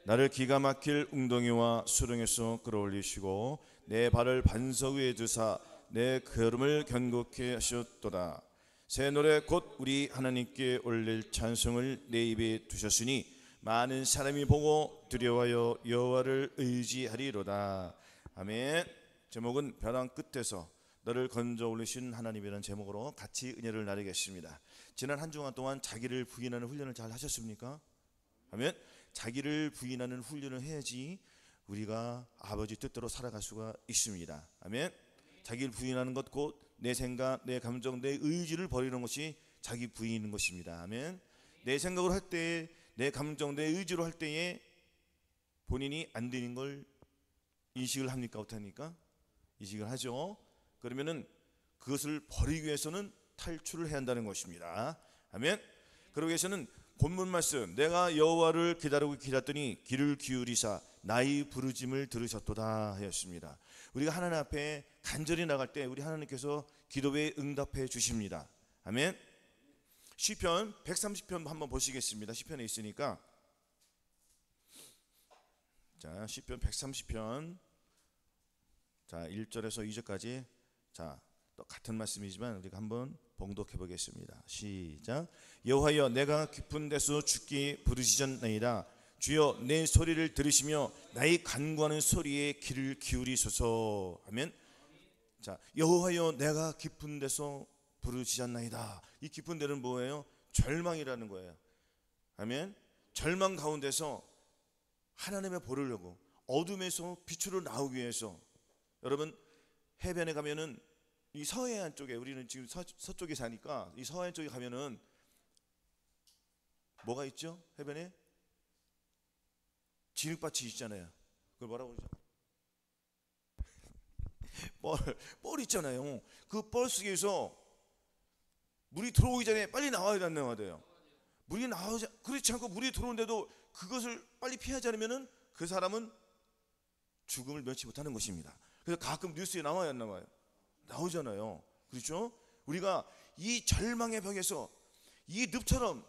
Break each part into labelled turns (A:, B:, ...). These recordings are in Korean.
A: 나를 기가 막힐 웅덩이와 수렁에서 끌어올리시고 내 발을 반석 위에 두사 내 걸음을 견고케 하셨도다. 새 노래 곧 우리 하나님께 올릴 찬송을 내 입에 두셨으니 많은 사람이 보고 두려워하여 여호와를 의지하리로다. 아멘. 제목은 벼랑 끝에서 너를 건져 올리신 하나님이라는 제목으로 같이 은혜를 나누겠습니다. 지난 한 주간 동안 자기를 부인하는 훈련을 잘 하셨습니까? 아멘. 자기를 부인하는 훈련을 해야지 우리가 아버지 뜻대로 살아갈 수가 있습니다. 아멘. 자기를 부인하는 것 곧 내 생각, 내 감정, 내 의지를 버리는 것이 자기 부인인 것입니다. 아멘. 내 생각으로 할 때, 내 감정, 내 의지로 할 때에 본인이 안 되는 걸 인식을 합니까? 어떡합니까? 인식을 하죠. 그러면은 그것을 버리기 위해서는 탈출을 해야 한다는 것입니다. 아멘. 그러기 위해서는 본문 말씀, 내가 여호와를 기다리고 기다렸더니 귀를 기울이사 나의 부르짐을 들으셨도다 하였습니다. 우리가 하나님 앞에 간절히 나갈 때 우리 하나님께서 기도에 응답해 주십니다. 아멘. 시편 130편 한번 보시겠습니다. 시편에 있으니까. 자, 시편 130편. 자, 1절에서 2절까지. 자, 또 같은 말씀이지만 우리가 한번 봉독해 보겠습니다. 시작. 여호와여, 내가 깊은 데서 주께 부르짖었나이다. 주여, 내 소리를 들으시며 나의 간구하는 소리에 귀를 기울이소서. 아멘. 자, 여호와여, 내가 깊은 데서 부르짖었나이다. 이 깊은 데는 뭐예요? 절망이라는 거예요. 아멘. 절망 가운데서 하나님의 보려고, 어둠에서 빛으로 나오기 위해서. 여러분, 해변에 가면은 이 서해안 쪽에, 우리는 지금 서쪽에 사니까 이 서해안 쪽에 가면은 뭐가 있죠? 해변에 진흙밭이 있잖아요. 그걸 뭐라고 그러죠? 뻘 있잖아요. 그 뻘 속에서 물이 들어오기 전에 빨리 나와야 돼요. 물이 나오지, 그렇지 않고 물이 들어오는데도 그것을 빨리 피하지 않으면은 그 사람은 죽음을 면치 못하는 것입니다. 그래서 가끔 뉴스에 나와요, 안 나와요? 나오잖아요. 그렇죠? 우리가 이 절망의 벽에서 이 늪처럼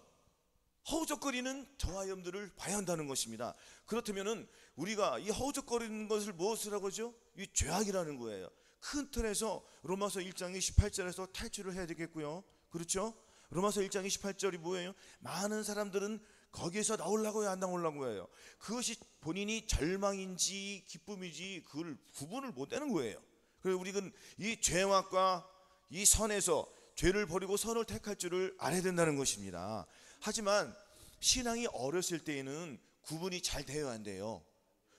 A: 허우적거리는 저와 여러분들을 봐야 한다는 것입니다. 그렇다면은 우리가 이 허우적거리는 것을 무엇을 하고 하죠? 이 죄악이라는 거예요. 큰 틀에서 로마서 1장 28절에서 탈출을 해야 되겠고요. 그렇죠? 로마서 1장 28절이 뭐예요? 많은 사람들은 거기에서 나오려고 해요, 안 나오려고 해요? 그것이 본인이 절망인지 기쁨인지 그걸 구분을 못하는 거예요. 그래서 우리는 이 죄악과 이 선에서 죄를 버리고 선을 택할 줄을 알아야 된다는 것입니다. 하지만 신앙이 어렸을 때에는 구분이 잘 돼야 안 돼요.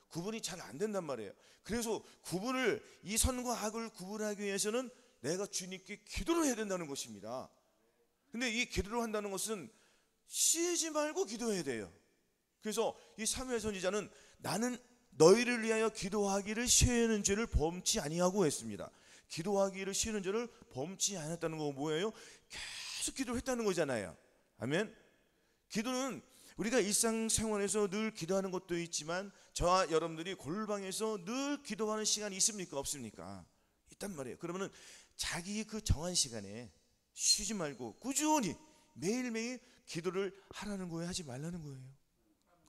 A: 구분이 잘 안 된단 말이에요. 그래서 구분을, 이 선과 악을 구분하기 위해서는 내가 주님께 기도를 해야 된다는 것입니다. 근데 이 기도를 한다는 것은 쉬지 말고 기도해야 돼요. 그래서 이 사무엘 선지자는 나는 너희를 위하여 기도하기를 쉬는 죄를 범치 아니하고 했습니다. 기도하기를 쉬는 죄를 범치 않았다는 거 뭐예요? 계속 기도를 했다는 거잖아요. 아멘. 기도는 우리가 일상생활에서 늘 기도하는 것도 있지만 저와 여러분들이 골방에서 늘 기도하는 시간이 있습니까? 없습니까? 있단 말이에요. 그러면은 자기 그 정한 시간에 쉬지 말고 꾸준히 매일매일 기도를 하라는 거예요? 하지 말라는 거예요?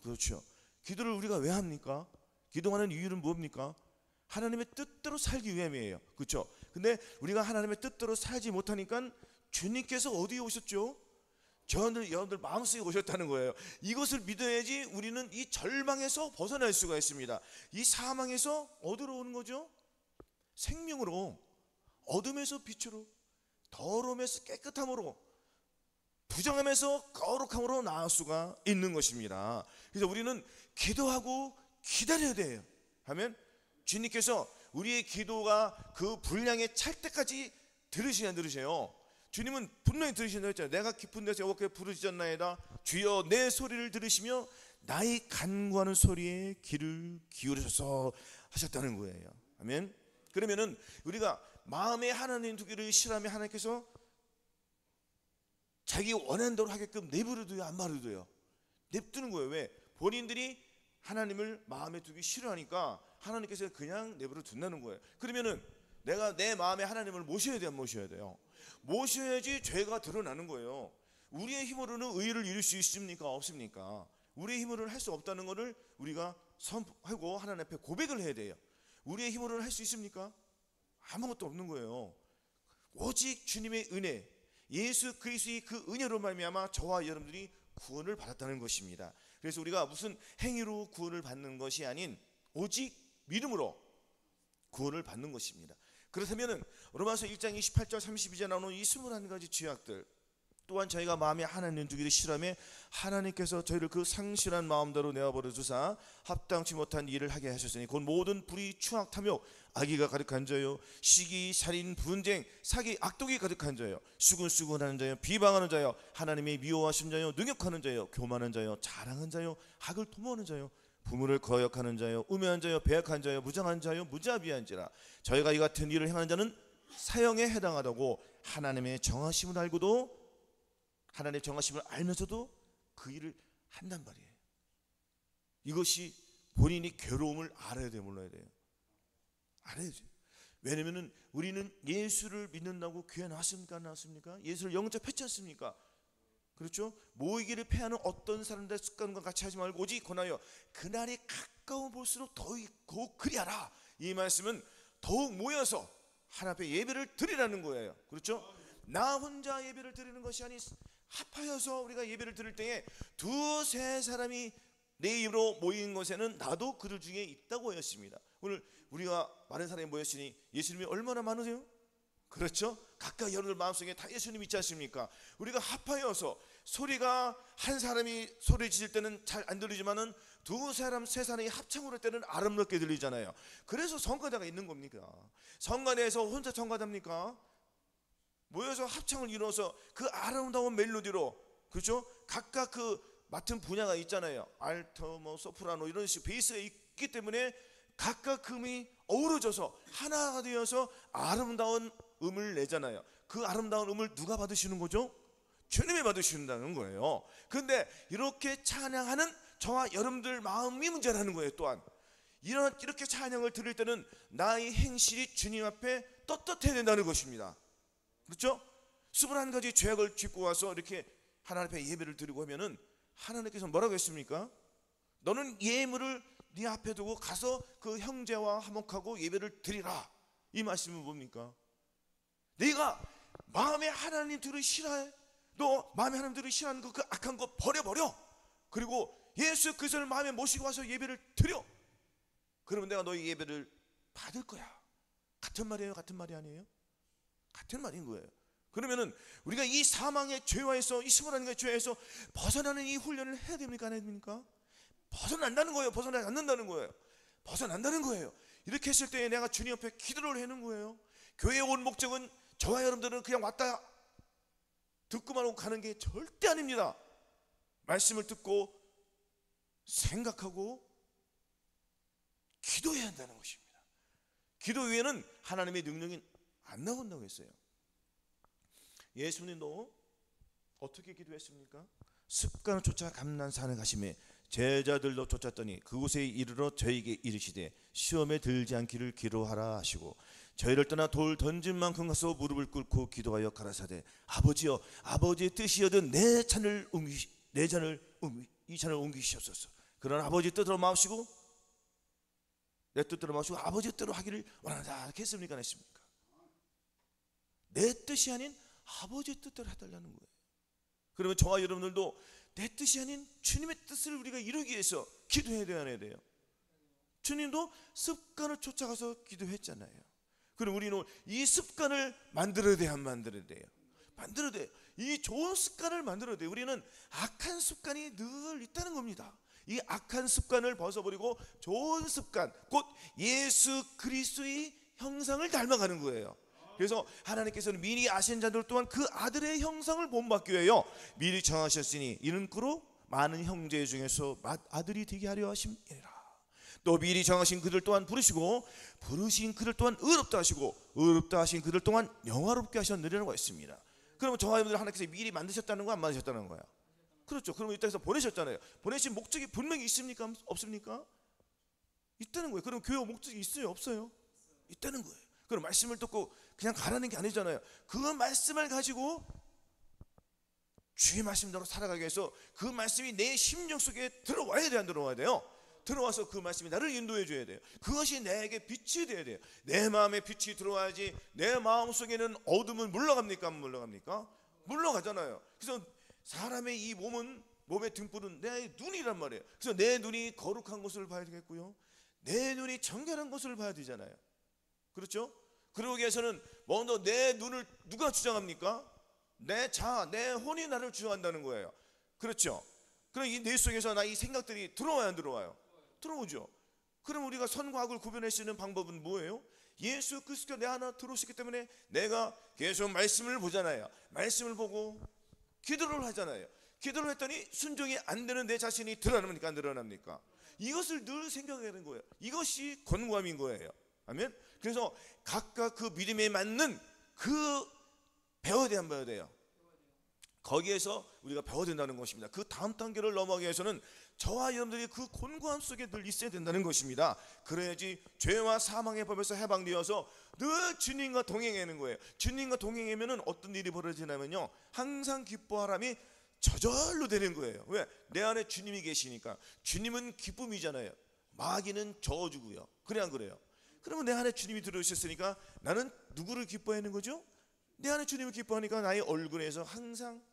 A: 그렇죠. 기도를 우리가 왜 합니까? 기도하는 이유는 뭡니까? 하나님의 뜻대로 살기 위함이에요. 그렇죠? 근데 우리가 하나님의 뜻대로 살지 못하니까 주님께서 어디에 오셨죠? 여러분들 마음속에 오셨다는 거예요. 이것을 믿어야지 우리는 이 절망에서 벗어날 수가 있습니다. 이 사망에서 어디로 오는 거죠? 생명으로, 어둠에서 빛으로, 더러움에서 깨끗함으로, 부정함에서 거룩함으로 나올 수가 있는 것입니다. 그래서 우리는 기도하고 기다려야 돼요. 하면 주님께서 우리의 기도가 그 분량에 찰 때까지 들으시냐 안 들으세요? 주님은 분명히 들으신다고 했잖아요. 내가 깊은 데서 여호와께 부르짖었나이다. 주여, 내 소리를 들으시며 나의 간구하는 소리에 귀를 기울이셔서 하셨다는 거예요. 아멘. 그러면은 우리가 마음에 하나님 두기를 싫어하면 하나님께서 자기 원하는 대로 하게끔 내버려둬요, 안 말해둬요? 냅두는 거예요. 왜? 본인들이 하나님을 마음에 두기 싫어하니까 하나님께서 그냥 내버려 둔다는 거예요. 그러면은 내가 내 마음에 하나님을 모셔야 돼요, 안 모셔야 돼요? 모셔야지 죄가 드러나는 거예요. 우리의 힘으로는 의를 이룰 수 있습니까? 없습니까? 우리의 힘으로는 할 수 없다는 것을 우리가 선포하고 하나님 앞에 고백을 해야 돼요. 우리의 힘으로는 할 수 있습니까? 아무것도 없는 거예요. 오직 주님의 은혜, 예수 그리스도의 그 은혜로 말미암아 저와 여러분들이 구원을 받았다는 것입니다. 그래서 우리가 무슨 행위로 구원을 받는 것이 아닌 오직 믿음으로 구원을 받는 것입니다. 그렇다면 로마서 1장 28절 32절 나오는 이 21가지 죄악들 또한 저희가 마음에 하나님 두기를 싫어하며 하나님께서 저희를 그 상실한 마음대로 내어버려 주사 합당치 못한 일을 하게 하셨으니 곧 모든 불의, 추악, 탐욕, 악의가 가득한 자요, 시기, 살인, 분쟁, 사기, 악독이 가득한 자요, 수근수근하는 자요, 비방하는 자요, 하나님의 미워하신 자요, 능욕하는 자요, 교만한 자요, 자랑한 자요, 악을 도모하는 자요, 부모를 거역하는 자요, 우매한 자요, 배역한 자요, 무장한 자요, 무자비한지라. 저희가 이 같은 일을 행하는 자는 사형에 해당하다고 하나님의 정하심을 알고도, 하나님의 정하심을 알면서도 그 일을 한단 말이에요. 이것이 본인이 괴로움을 알아야 돼요, 몰라야 돼요? 알아야죠. 왜냐면은 우리는 예수를 믿는다고 교회 나왔습니까? 안 나왔습니까? 예수를 영접했지 않습니까? 그렇죠? 모이기를 패하는 어떤 사람들의 습관과 같이 하지 말고 오직 권하여 그날이 가까워 볼수록 더욱 그리하라. 이 말씀은 더욱 모여서 하나님 앞에 예배를 드리라는 거예요. 그렇죠? 나 혼자 예배를 드리는 것이 아닌 합하여서 우리가 예배를 드릴 때에 두세 사람이 내 입으로 모인 곳에는 나도 그들 중에 있다고 하였습니다. 오늘 우리가 많은 사람이 모였으니 예수님이 얼마나 많으세요? 그렇죠? 각각 여러분들 마음속에 다 예수님 있지 않습니까? 우리가 합하여서 소리가 한 사람이 소리 지를 때는 잘 안 들리지만은 두 사람 세 사람이 합창으로 할 때는 아름답게 들리잖아요. 그래서 성가대가 있는 겁니까? 성가대에서 혼자 성가답니까? 모여서 합창을 이루어서 그 아름다운 멜로디로, 그렇죠? 각각 그 맡은 분야가 있잖아요. 알토, 뭐 소프라노 이런 식 베이스가 있기 때문에 각각 음이 어우러져서 하나가 되어서 아름다운 음을 내잖아요. 그 아름다운 음을 누가 받으시는 거죠? 주님이 받으신다는 거예요. 그런데 이렇게 찬양하는 저와 여러분들 마음이 문제라는 거예요. 또한 이렇게 찬양을 드릴 때는 나의 행실이 주님 앞에 떳떳해야 된다는 것입니다. 그렇죠? 21가지 죄악을 짚고 와서 이렇게 하나님 앞에 예배를 드리고 하면은 하나님께서 뭐라고 했습니까? 너는 예물을 네 앞에 두고 가서 그 형제와 화목하고 예배를 드리라. 이 말씀은 뭡니까? 네가 마음에 하나님 들을 싫어해? 너 마음에 하나님 들을 싫어하는 그 악한 거 버려버려. 그리고 예수 그리스도를 마음에 모시고 와서 예배를 드려. 그러면 내가 너희 예배를 받을 거야. 같은 말이에요? 같은 말이 아니에요? 같은 말인 거예요. 그러면은 우리가 이 사망의 죄와에서, 이 21가지 죄에서 벗어나는 이 훈련을 해야 됩니까? 안 해야 됩니까? 벗어난다는 거예요. 벗어나지 않는다는 거예요. 벗어난다는 거예요. 이렇게 했을 때 내가 주님 앞에 기도를 하는 거예요. 교회에 온 목적은 저와 여러분들은 그냥 왔다 듣고만 오고 가는 게 절대 아닙니다. 말씀을 듣고 생각하고 기도해야 한다는 것입니다. 기도 외에는 하나님의 능력이 안 나온다고 했어요. 예수님도 어떻게 기도했습니까? 습관을 쫓아 감난산에 가시매 제자들도 쫓았더니 그곳에 이르러 저에게 이르시되 시험에 들지 않기를 기도하라 하시고 저희를 떠나 돌 던진 만큼 가서 무릎을 꿇고 기도하여 가라사대 아버지여 아버지의 뜻이여든 이 잔을 옮기시옵소서. 그러나 아버지 뜻대로 마시고 내 뜻대로 마시고 아버지 뜻대로 하기를 원한다. 이렇게 했습니까? 안 했습니까? 내 뜻이 아닌 아버지의 뜻대로 해달라는 거예요. 그러면 저와 여러분들도 내 뜻이 아닌 주님의 뜻을 우리가 이루기 위해서 기도해야 돼요, 안 해야 돼요? 주님도 습관을 쫓아가서 기도했잖아요. 그럼 우리는 이 습관을 만들어야 돼요, 안 만들어야 돼요? 만들어야 돼요. 이 좋은 습관을 만들어야 돼요. 우리는 악한 습관이 늘 있다는 겁니다. 이 악한 습관을 벗어버리고 좋은 습관, 곧 예수 그리스도의 형상을 닮아가는 거예요. 그래서 하나님께서는 미리 아신 자들 또한 그 아들의 형상을 본받기 위하여 미리 정하셨으니 이는 그로 많은 형제 중에서 아들이 되게 하려 하심이라. 또 미리 정하신 그들 또한 부르시고 부르신 그들 또한 의롭다 하시고 의롭다 하신 그들 또한 영화롭게 하셨느니라고 했습니다. 그러면 저와 여러분들 하나님께서 미리 만드셨다는 거 안 만드셨다는 거야? 그렇죠. 그러면 이 땅에서 보내셨잖아요. 보내신 목적이 분명히 있습니까? 없습니까? 있다는 거예요. 그럼 교회 목적이 있어요? 없어요? 있다는 거예요. 그럼 말씀을 듣고 그냥 가라는 게 아니잖아요. 그 말씀을 가지고 주의 말씀대로 살아가기 위해서 그 말씀이 내 심령 속에 들어와야 돼, 안 들어와야 돼요? 들어와서 그 말씀이 나를 인도해 줘야 돼요. 그것이 내게 빛이 돼야 돼요. 내 마음에 빛이 들어와야지. 내 마음 속에는 어둠은 물러갑니까? 안 물러갑니까? 물러가잖아요. 그래서 사람의 이 몸의 등불은 내 눈이란 말이에요. 그래서 내 눈이 거룩한 것을 봐야 되겠고요, 내 눈이 정결한 것을 봐야 되잖아요. 그렇죠? 그러기 위해서는 먼저 내 눈을 누가 주장합니까? 내 혼이 나를 주장한다는 거예요. 그렇죠? 그럼 이 뇌 속에서 나 이 생각들이 들어와요, 안 들어와요? 들어오죠. 그럼 우리가 선과 악을 구별할 수 있는 방법은 뭐예요? 예수 그리스도가 내 안에 들어오시기 때문에 내가 계속 말씀을 보잖아요. 말씀을 보고 기도를 하잖아요. 기도를 했더니 순종이 안 되는 내 자신이 드러납니까, 안 드러납니까? 이것을 늘 생각해야 되는 거예요. 이것이 권고함인 거예요. 아멘. 그래서 각각 그 믿음에 맞는 배워야 돼요, 안 배워야 돼요? 거기에서 우리가 배워야 된다는 것입니다. 그 다음 단계를 넘어가기 위해서는 저와 여러분들이 그 곤고함 속에 늘 있어야 된다는 것입니다. 그래야지 죄와 사망의 법에서 해방되어서 늘 주님과 동행하는 거예요. 주님과 동행하면 어떤 일이 벌어지냐면요, 항상 기뻐하람이 저절로 되는 거예요. 왜? 내 안에 주님이 계시니까. 주님은 기쁨이잖아요. 마귀는 저주고요. 그래, 안 그래요? 그러면 내 안에 주님이 들어오셨으니까 나는 누구를 기뻐하는 거죠? 내 안에 주님을 기뻐하니까 나의 얼굴에서 항상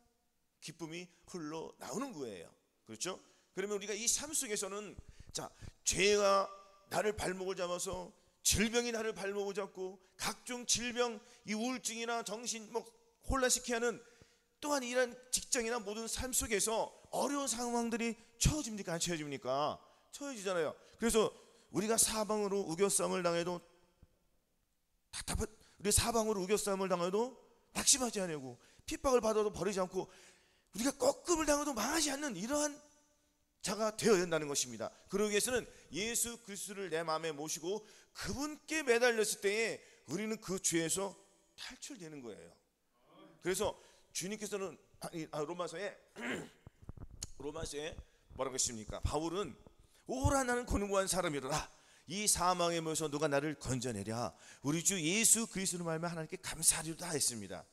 A: 기쁨이 흘러나오는 거예요. 그렇죠? 그러면 우리가 이 삶 속에서는, 자, 죄가 나를 발목을 잡아서, 질병이 나를 발목을 잡고, 각종 질병, 이 우울증이나 정신 혼란시키게 하는, 또한 이런 직장이나 모든 삶 속에서 어려운 상황들이 처해집니까, 안 처해집니까? 처해지잖아요. 그래서 우리가 사방으로 우겨싸움을 당해도 우리 사방으로 우겨싸움을 당해도 낙심하지 않고, 핍박을 받아도 버리지 않고, 우리가 꺾음을 당해도 망하지 않는 이러한 자가 되어야 된다는 것입니다. 그러기 위해서는 예수 그리스도를 내 마음에 모시고 그분께 매달렸을 때에 우리는 그 죄에서 탈출되는 거예요. 그래서 주님께서는 로마서에 뭐라고 했습니까? 바울은 오라 나는 곤고한 사람이로라, 이 사망의 몸에서 누가 나를 건져내랴, 우리 주 예수 그리스도를 말하며 하나님께 감사하리로다 했습니다.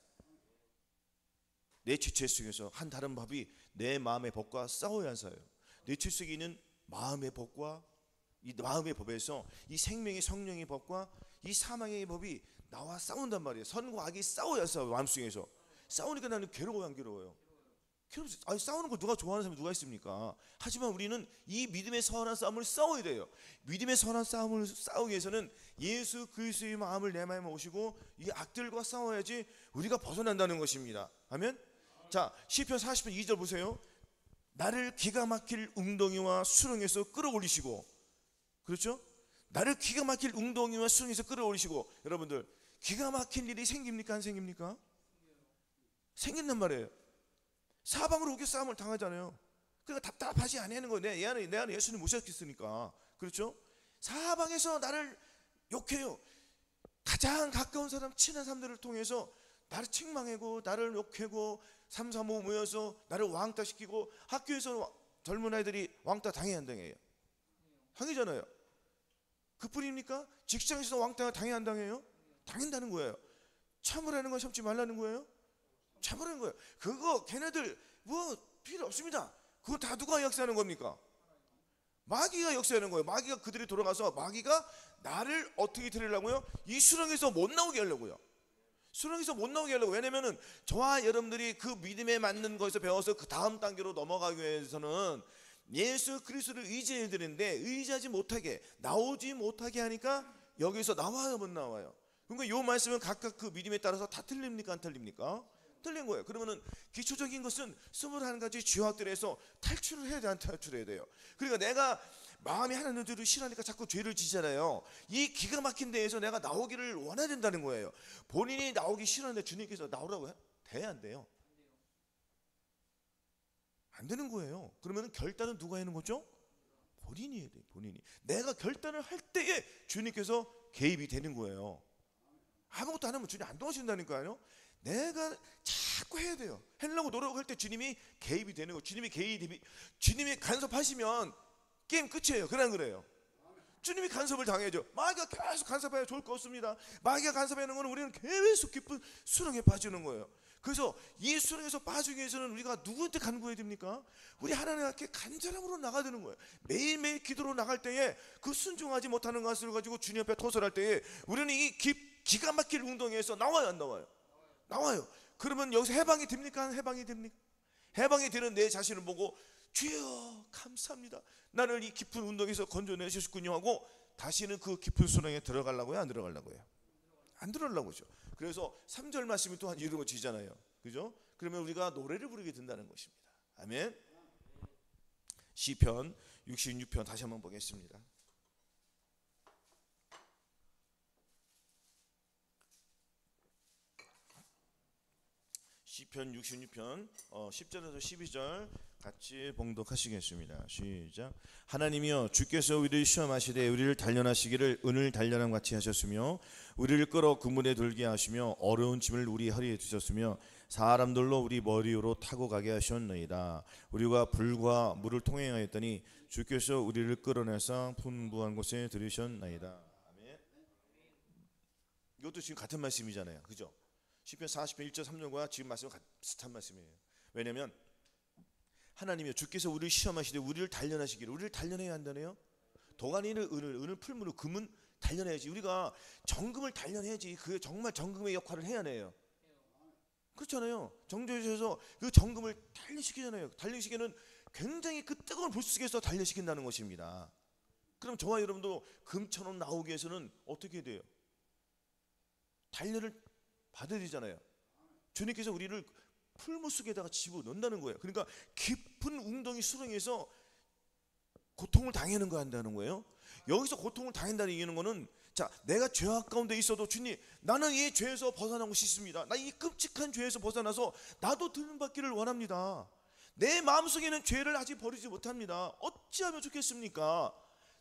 A: 내 지체 속에서 한 다른 법이 내 마음의 법과 싸워야 한사요. 내 지체 속에 있는 마음의 법과 이 마음의 법에서 이 생명의 성령의 법과 이 사망의 법이 나와 싸운단 말이에요. 선과 악이 싸워야 싸워요. 마음속에서 싸우니까 나는 괴로워요, 안 괴로워요? 싸우는 거 누가 좋아하는 사람이 누가 있습니까? 하지만 우리는 이 믿음의 선한 싸움을 싸워야 돼요. 믿음의 선한 싸움을 싸우기 위해서는 예수 그리스도의 마음을 내 마음에 모시고 이 악들과 싸워야지 우리가 벗어난다는 것입니다. 아멘. 자, 시편 40편 2절 보세요. 나를 기가 막힐 웅덩이와 수렁에서 끌어올리시고, 그렇죠? 나를 기가 막힐 웅덩이와 수렁에서 끌어올리시고. 여러분들, 기가 막힌 일이 생깁니까, 안 생깁니까? 생긴단 말이에요. 사방으로 우겨 싸움을 당하잖아요. 그러니까 답답하지 않는 거예요. 내 안에 예수님 모셨겠으니까. 그렇죠? 사방에서 나를 욕해요. 가장 가까운 사람, 친한 사람들을 통해서 나를 책망하고 나를 욕하고 3, 4, 5 모여서 나를 왕따시키고, 학교에서 젊은 아이들이 왕따 당해야 안 당해요? 당하잖아요. 그뿐입니까? 직장에서 왕따 당해야 안 당해요? 당한다는 거예요. 참으라는 건 참지 말라는 거예요? 참으라는 거예요. 그거 걔네들 필요 없습니다. 그거 다 누가 역사하는 겁니까? 마귀가 역사하는 거예요. 마귀가 그들이 돌아가서 마귀가 나를 어떻게 들으려고요? 이 수렁에서 못 나오게 하려고요. 수렁에서 못 나오게 하려고. 왜냐면은 저와 여러분들이 그 믿음에 맞는 것에서 배워서 그 다음 단계로 넘어가기 위해서는 예수 그리스도를 의지해야 되는데, 의지하지 못하게, 나오지 못하게 하니까 여기서 나와요, 못 나와요? 그러니까 이 말씀은 각각 그 믿음에 따라서 다 틀립니까, 안 틀립니까? 틀린 거예요. 그러면은 기초적인 것은 21가지 죄악들에서 탈출을 해야 돼, 안 탈출해야 돼요? 그러니까 내가 마음이 하나님 들을 싫어하니까 자꾸 죄를 지잖아요. 이 기가 막힌 데에서 내가 나오기를 원해야 된다는 거예요. 본인이 나오기 싫어하는데 주님께서 나오라고 돼야 안 돼요? 안 되는 거예요. 그러면 결단은 누가 하는 거죠? 본인이 해야 돼요. 본인이. 내가 결단을 할 때에 주님께서 개입이 되는 거예요. 아무것도 안 하면 주님 안 도와준다니까요. 내가 자꾸 해야 돼요. 하려고 노력할 때 주님이 개입이 되는 거예요. 주님이 간섭하시면 게임 끝이에요. 그래, 안 그래요? 주님이 간섭을 당해야죠. 마귀가 계속 간섭해야 좋을 거 없습니다. 마귀가 간섭하는 거는 우리는 계속 깊은 수렁에 빠지는 거예요. 그래서 이 수렁에서 빠지기 위해서는 우리가 누구한테 간구해야 됩니까? 우리 하나님 앞에 간절함으로 나가야 되는 거예요. 매일매일 기도로 나갈 때에 그 순종하지 못하는 것을 가지고 주님 앞에 토설할 때에 우리는 이 기가 막힐 운동에서 나와요, 안 나와요? 나와요. 그러면 여기서 해방이 됩니까? 해방이 됩니까? 해방이 되는 내 자신을 보고 주여 감사합니다, 나를 이 깊은 운동에서 건져내셨군요 하고 다시는 그 깊은 수렁에 들어가려고요, 안 들어가려고요? 안 들어가려고 하죠. 그래서 3절 말씀이 또한 이루어지잖아요, 그죠? 그러면 우리가 노래를 부르게 된다는 것입니다. 아멘. 시편 66편 다시 한번 보겠습니다. 시편 66편 10절에서 12절 같이 봉독하시겠습니다. 시작. 하나님이여, 주께서 우리를 시험하시되 우리를 단련하시기를 은을 단련함 같이 하셨으며 우리를 끌어 그물에 들게 하시며 어려운 짐을 우리 허리에 두셨으며 사람들로 우리 머리 위로 타고 가게 하셨나이다. 우리가 불과 물을 통행하였더니 주께서 우리를 끌어내서 풍부한 곳에 들이셨나이다. 아멘. 이것도 지금 같은 말씀이잖아요, 그죠? 시편 40편 1절 3절과 지금 말씀은 비슷한 말씀이에요. 왜냐하면 하나님이여, 주께서 우리를 시험하시되 우리를 단련하시기를, 우리를 단련해야 한다네요. 도가니는 은을 풀무로 금은 단련해야지. 우리가 정금을 단련해야지. 그게 정말 정금의 역할을 해야 해요. 그렇잖아요. 정조에서 그 정금을 단련시키잖아요. 단련시키는 굉장히 그 뜨거운 불 속에서 단련시킨다는 것입니다. 그럼 저와 여러분도 금처럼 나오기 위해서는 어떻게 돼요? 단련을 받아야 되잖아요. 주님께서 우리를 풀무 속에다가 집어넣는다는 거예요. 그러니까 깊은 웅덩이 수렁에서 고통을 당하는 거 한다는 거예요. 여기서 고통을 당한다는 얘기는 거는, 자, 내가 죄악 가운데 있어도 주님, 나는 이 죄에서 벗어나고 싶습니다. 나 이 끔찍한 죄에서 벗어나서 나도 들음 받기를 원합니다. 내 마음속에는 죄를 아직 버리지 못합니다. 어찌하면 좋겠습니까?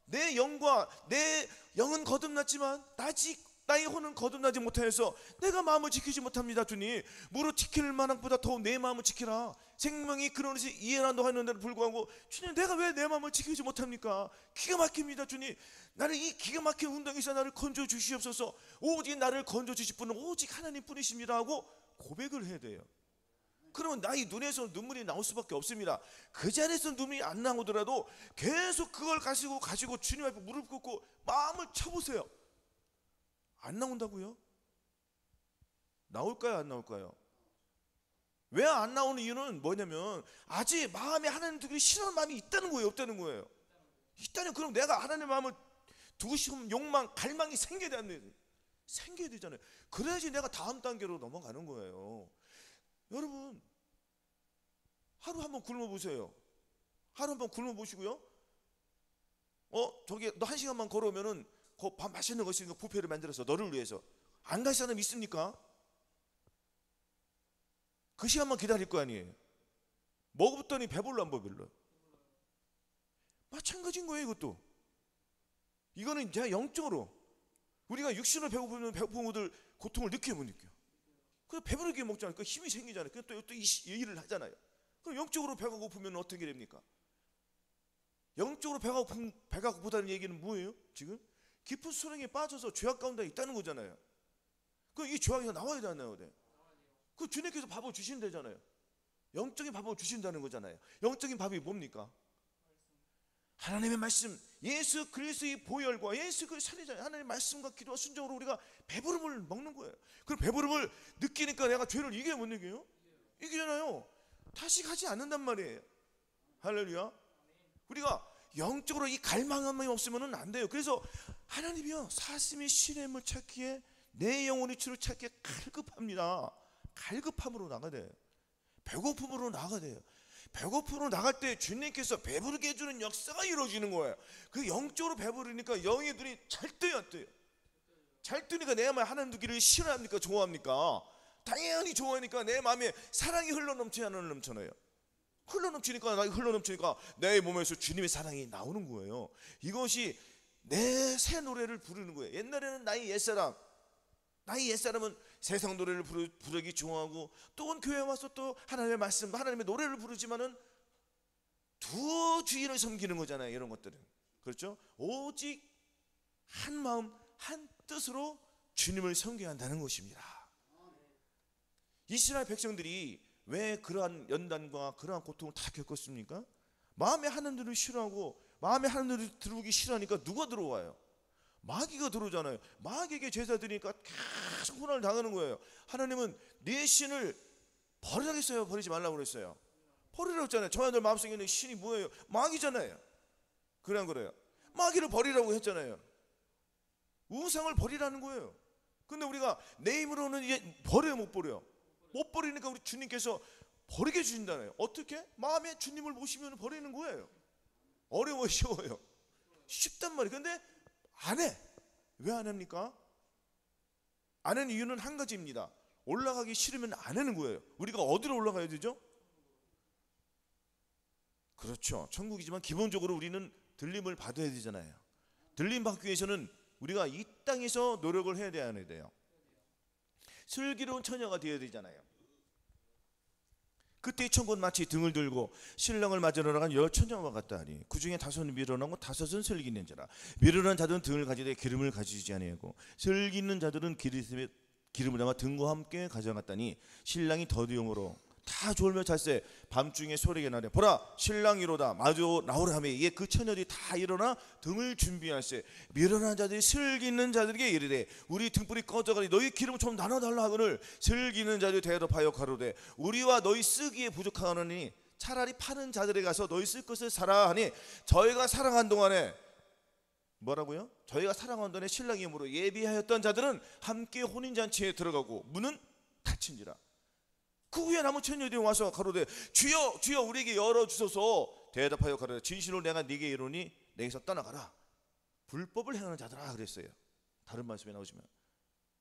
A: 내 영과 내 영은 거듭났지만 아직 나의 혼은 거듭나지 못하여서 내가 마음을 지키지 못합니다. 주님, 무릇 지킬 만한보다 더 내 마음을 지키라. 생명이 그러듯이 이해한다고 하는데도 불구하고 주님, 내가 왜 내 마음을 지키지 못합니까? 기가 막힙니다. 주님, 나를 이 기가 막힌 운동에서 나를 건져 주시옵소서. 오직 나를 건져 주실 분은 오직 하나님 뿐이십니다 하고 고백을 해야 돼요. 그러면 나의 눈에서 눈물이 나올 수밖에 없습니다. 그 자리에서 눈물이 안 나오더라도 계속 그걸 가지고 주님 앞에 무릎 꿇고 마음을 쳐보세요. 안 나온다고요? 나올까요, 안 나올까요? 왜 안 나오는 이유는 뭐냐면 아직 마음에 하나님 두기 싫어하는 마음이 있다는 거예요, 없다는 거예요? 있다면 그럼 내가 하나님의 마음을 두고 싶은 욕망, 갈망이 생겨야 되잖아요. 그래야지 내가 다음 단계로 넘어가는 거예요. 여러분, 하루 한번 굶어보세요. 하루 한번 굶어보시고요. 저기 너 1시간만 걸어오면은 밥 맛있는 거 있으니까 뷔페를 만들어서 너를 위해서. 안 갈 사람 있습니까? 그 시간만 기다릴 거 아니에요. 먹었더니 배불러 안 배불러? 마찬가지인 거예요. 이거는 제가 영적으로, 우리가 육신으로 배고프면 배고픈 것들 고통을 느껴 못 느껴? 그래서 배부르게 먹잖아요. 그 힘이 생기잖아요. 또 이 일을 하잖아요. 그럼 영적으로 배가 고프면 어떻게 됩니까? 영적으로 배가 고프다는 얘기는 뭐예요? 지금 깊은 수렁에 빠져서 죄악 가운데 있다는 거잖아요. 그 이 죄악에서 나와야 돼, 안 나와야 돼? 그 주님께서 밥을 주신다잖아요. 영적인 밥을 주신다는 거잖아요. 영적인 밥이 뭡니까? 하나님의 말씀, 예수 그리스도의 보혈과 예수 그리스도의 살이잖아요. 하나님의 말씀과 기도와 순종으로 우리가 배부름을 먹는 거예요. 그 배부름을 느끼니까 내가 죄를 이겨요, 못 이겨요? 이기잖아요. 다시 가지 않는단 말이에요. 할렐루야. 우리가 영적으로 이 갈망함이 없으면 안 돼요. 그래서 하나님이요, 사슴이 시냇물 찾기에 내 영혼이 주를 찾기에 갈급합니다. 갈급함으로 나가야 돼요. 배고픔으로 나가야 돼요. 배고픔으로 나갈 때 주님께서 배부르게 해주는 역사가 이루어지는 거예요. 그 영적으로 배부르니까 영의 눈이 잘 떠요, 안 떠요? 잘 뜨니까 내 마음에 하나님 두기를 싫어합니까, 좋아합니까? 당연히 좋아하니까 내 마음에 사랑이 흘러넘치지 않는 넘쳐나요. 흘러넘치니까 내 몸에서 주님의 사랑이 나오는 거예요. 이것이 내 새 노래를 부르는 거예요. 옛날에는 나의 옛사람은 세상 노래를 부르기 좋아하고 또 교회 와서 또 하나님의 말씀, 하나님의 노래를 부르지만은 두 주인을 섬기는 거잖아요. 이런 것들은, 그렇죠? 오직 한 마음 한 뜻으로 주님을 섬겨야 한다는 것입니다. 이스라엘 백성들이 왜 그러한 연단과 그러한 고통을 다 겪었습니까? 마음에 하나님을 싫어하고 마음에 하나님을 들어오기 싫어하니까 누가 들어와요? 마귀가 들어오잖아요. 마귀에게 제사 드리니까 계속 고난을 당하는 거예요. 하나님은 내 신을 버리라겠어요? 버리지 말라고 그랬어요? 버리라고 했잖아요. 저희들 마음속에 있는 신이 뭐예요? 마귀잖아요. 그래 안 그래요? 마귀를 버리라고 했잖아요. 우상을 버리라는 거예요. 근데 우리가 내 힘으로는 이제 버려요, 못 버려요? 못 버리니까 우리 주님께서 버리게 주신다네요. 어떻게? 마음에 주님을 모시면 버리는 거예요. 어려워, 쉬워요? 쉽단 말이에요. 근데 안 해. 왜 안 합니까? 안 하는 이유는 한 가지입니다. 올라가기 싫으면 안 하는 거예요. 우리가 어디로 올라가야 되죠? 그렇죠, 천국이지만 기본적으로 우리는 들림을 받아야 되잖아요. 들림 받기 위해서는 우리가 이 땅에서 노력을 해야 돼야 안 돼요? 슬기로운 처녀가 되어야 되잖아요. 그때 천국은 마치 등을 들고 신랑을 맞으러 나간 열 처녀와 같다니 그 중에 다섯은 미련하고 다섯은 슬기 있는 자라. 미련한 자들은 등을 가지되 기름을 가지지 아니하고 슬기 있는 자들은 기름을 담아 등과 함께 가져갔다니 신랑이 더디용으로 다 졸며 잤세. 밤중에 소리가 나되 보라 신랑이로다 마주 나오라 하며 이에 그 처녀들이 다 일어나 등을 준비할세. 미련한 자들이 슬기 있는 자들에게 이르되 우리 등불이 꺼져가니 너희 기름을 좀 나눠달라 하거늘 슬기 있는 자들이 대답하여 가로되 우리와 너희 쓰기에 부족하노니 차라리 파는 자들에 가서 너희 쓸 것을 사라 하니 저희가 사랑한 동안에 뭐라고요? 저희가 사랑한 동안에 신랑이 이므로 예비하였던 자들은 함께 혼인잔치에 들어가고 문은 닫힌지라. 그 후에 남은 처녀들이 와서 가로되 주여 주여 우리에게 열어주소서. 대답하여 가로되 진실로 내가 네게 이르노니 내게서 떠나가라. 불법을 행하는 자들아 그랬어요. 다른 말씀에 나오시면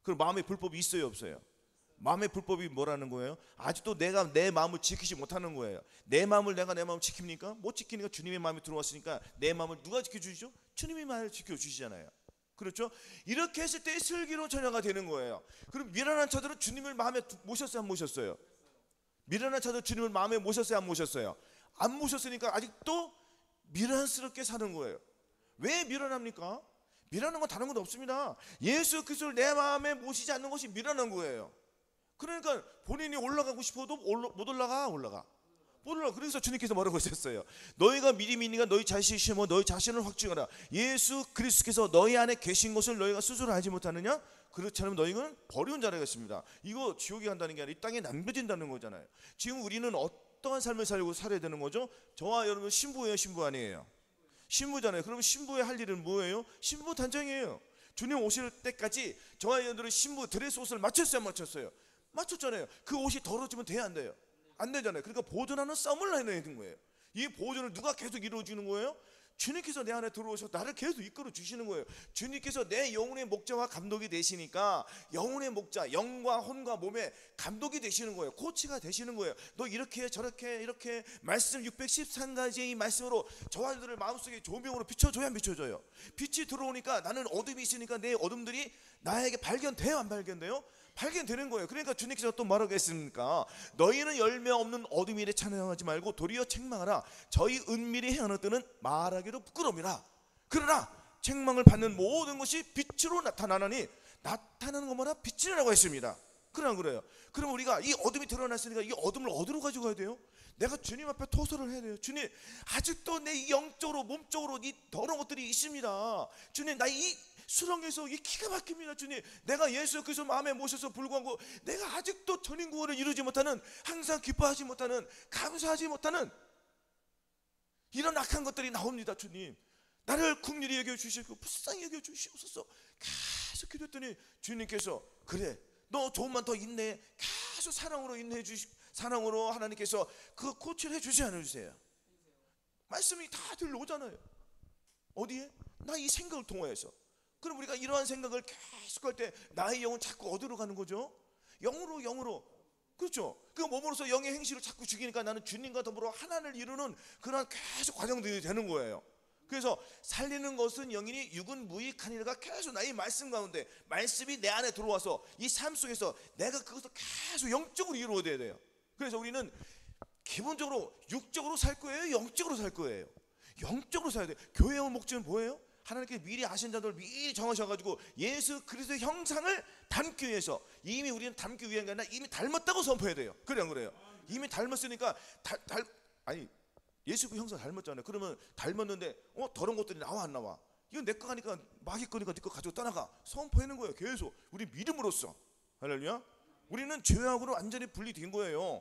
A: 그럼 마음에 불법이 있어요 없어요? 마음의 불법이 뭐라는 거예요? 아직도 내가 내 마음을 지키지 못하는 거예요. 내 마음을 내가 내 마음을 지킵니까? 못 지키니까 주님의 마음이 들어왔으니까 내 마음을 누가 지켜주시죠? 주님이 마음을 지켜주시잖아요. 그렇죠? 이렇게 했을 때 슬기로운 처녀가 되는 거예요. 그럼 미련한 자들은 주님을 마음에 모셨어요 안 모셨어요? 미련한 자들 주님을 마음에 모셨어요 안 모셨어요? 안 모셨으니까 아직도 미련스럽게 사는 거예요. 왜 미련합니까? 미련한 건 다른 것도 없습니다. 예수 그리스도를 내 마음에 모시지 않는 것이 미련한 거예요. 그러니까 본인이 올라가고 싶어도 못 올라가. 그래서 주님께서 뭐라고 하셨어요? 너희가 미리 믿으니까 너희 자신이 심어 너희 자신을 확증하라. 예수 그리스도께서 너희 안에 계신 것을 너희가 스스로 알지 못하느냐? 그렇지 않으면 너희는 버리운 자라겠습니다. 이거 지옥에 간다는 게 아니라 이 땅에 남겨진다는 거잖아요. 지금 우리는 어떠한 삶을 살고 살아야 되는 거죠? 저와 여러분 신부예요 신부 아니에요? 신부잖아요. 그럼 신부의 할 일은 뭐예요? 신부 단장이에요. 주님 오실 때까지 저와 여러분들은 신부 드레스 옷을 맞췄어요 안 맞췄어요? 맞췄잖아요. 그 옷이 더러워지면 돼야 안 돼요? 안 되잖아요. 그러니까 보존하는 썸을 해야 되는 거예요. 이 보존을 누가 계속 이루어주는 거예요? 주님께서 내 안에 들어오셔서 나를 계속 이끌어 주시는 거예요. 주님께서 내 영혼의 목자와 감독이 되시니까 영혼의 목자, 영과 혼과 몸의 감독이 되시는 거예요. 코치가 되시는 거예요. 너 이렇게 저렇게 이렇게 말씀 613가지의 이 말씀으로 저와 여러분들 마음속에 조명으로 비춰줘야 안 비춰줘요? 빛이 들어오니까 나는 어둠이 있으니까 내 어둠들이 나에게 발견돼요 안 발견돼요? 발견되는 거예요. 그러니까 주님께서 또 뭐라고 했습니까? 너희는 열매 없는 어둠 일에 찬양하지 말고 도리어 책망하라. 저희 은밀히 행하는 때는 말하기로 부끄러움이라. 그러나 책망을 받는 모든 것이 빛으로 나타나니 나타나는 것마다 빛이라고 했습니다. 그러나 그래요. 그럼 우리가 이 어둠이 드러났으니까 이 어둠을 어디로 가지고 가야 돼요? 내가 주님 앞에 토설을 해야 돼요. 주님 아직도 내 영적으로 몸적으로 이 더러운 것들이 있습니다. 주님 나 이 수렁에서 이 기가 막힙니다. 주님 내가 예수 그리스도 마음에 모셔서 불구하고 내가 아직도 전인구원을 이루지 못하는 항상 기뻐하지 못하는 감사하지 못하는 이런 악한 것들이 나옵니다. 주님 나를 긍휼히 여겨주시고 불쌍히 여겨주시옵소서. 계속 기도했더니 주님께서 그래 너 조금만 더 인내해. 계속 사랑으로 인내해 주시고 사랑으로 하나님께서 그 코치를 해주지 않으세요? 말씀이 다 들려오잖아요. 어디에? 나 이 생각을 통하여서. 그럼 우리가 이러한 생각을 계속 할 때 나의 영은 자꾸 어디로 가는 거죠? 영으로 그렇죠? 그 몸으로서 영의 행실을 자꾸 죽이니까 나는 주님과 더불어 하나를 이루는 그런 계속 과정들이 되는 거예요. 그래서 살리는 것은 영이니 육은 무익하니가 계속 나의 말씀 가운데 말씀이 내 안에 들어와서 이 삶 속에서 내가 그것을 계속 영적으로 이루어야 돼요. 그래서 우리는 기본적으로 육적으로 살 거예요? 영적으로 살 거예요? 영적으로 살야 돼요. 교회의 목적은 뭐예요? 하나님께 미리 아신 자들 미리 정하셔가지고 예수 그리스도의 형상을 닮기 위해서, 이미 우리는 닮기 위한 게 아니라 이미 닮았다고 선포해야 돼요. 그래 안 그래요? 이미 닮았으니까 아니 예수 그 형상 닮았잖아요. 그러면 닮았는데 더러운 것들이 나와 안 나와? 이건 내 거 하니까 마귀 거니까 네 거 가지고 떠나가, 선포하는 거예요. 계속 우리 믿음으로써. 할렐루야. 우리는 죄하고는 완전히 분리된 거예요.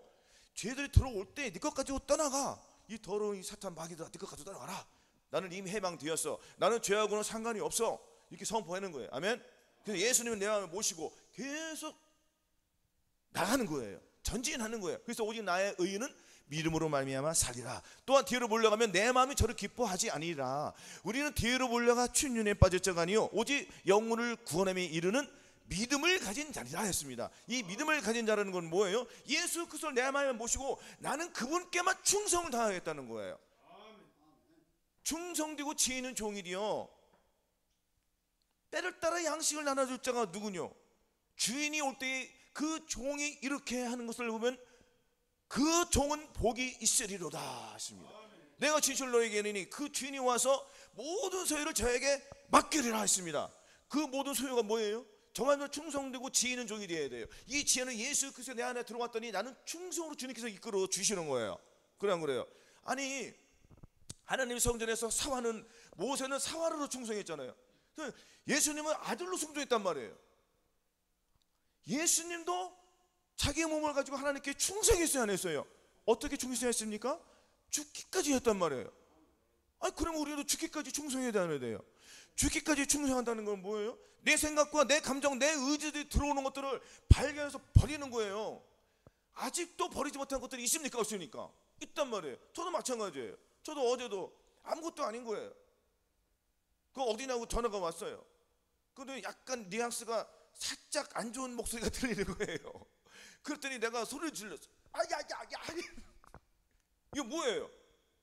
A: 죄들이 들어올 때 네 것 가지고 떠나가. 이 더러운 이 사탄 마귀들아, 네 것 가지고 떠나가라. 나는 이미 해방되었어. 나는 죄하고는 상관이 없어. 이렇게 선포하는 거예요. 아멘. 그래서 예수님은 내 마음을 모시고 계속 나가는 거예요. 전진하는 거예요. 그래서 오직 나의 의인은 믿음으로 말미암아 살리라. 또한 뒤로 몰려가면 내 마음이 저를 기뻐하지 아니라. 우리는 뒤로 몰려가 춘륜에 빠질 자가 아니요 오직 영혼을 구원함에 이르는 믿음을 가진 자리라 했습니다. 이 믿음을 가진 자라는 건 뭐예요? 예수 그리스도를 내 마음에 모시고 나는 그분께만 충성을 다하겠다는 거예요. 충성되고 지혜는 종이디요. 때를 따라 양식을 나눠줄 자가 누구뇨? 주인이 올 때 그 종이 이렇게 하는 것을 보면 그 종은 복이 있으리로다 하십니다. 내가 진실로 너에게 이르니 그 주인이 와서 모든 소유를 저에게 맡기리라 했습니다. 그 모든 소유가 뭐예요? 정말로 충성되고 지혜는 종이 되어야 돼요. 이 지혜는 예수 그리스도 내 안에 들어왔더니 나는 충성으로 주님께서 이끌어 주시는 거예요. 그래 안 그래요? 아니 하나님 성전에서 사화는, 모세는 사화로 충성했잖아요. 예수님은 아들로 충성했단 말이에요. 예수님도 자기의 몸을 가지고 하나님께 충성했어요, 안 했어요? 어떻게 충성했습니까? 죽기까지 했단 말이에요. 아니 그러면 우리도 죽기까지 충성해야 돼요. 죽기까지 충성한다는 건 뭐예요? 내 생각과 내 감정, 내 의지들이 들어오는 것들을 발견해서 버리는 거예요. 아직도 버리지 못한 것들이 있습니까, 없습니까? 있단 말이에요. 저도 마찬가지예요. 저도 어제도 아무것도 아닌 거예요. 그 어디냐고 전화가 왔어요. 근데 약간 뉘앙스가 살짝 안 좋은 목소리가 들리는 거예요. 그랬더니 내가 소리를 질렀어. 아야야야. 이거 뭐예요?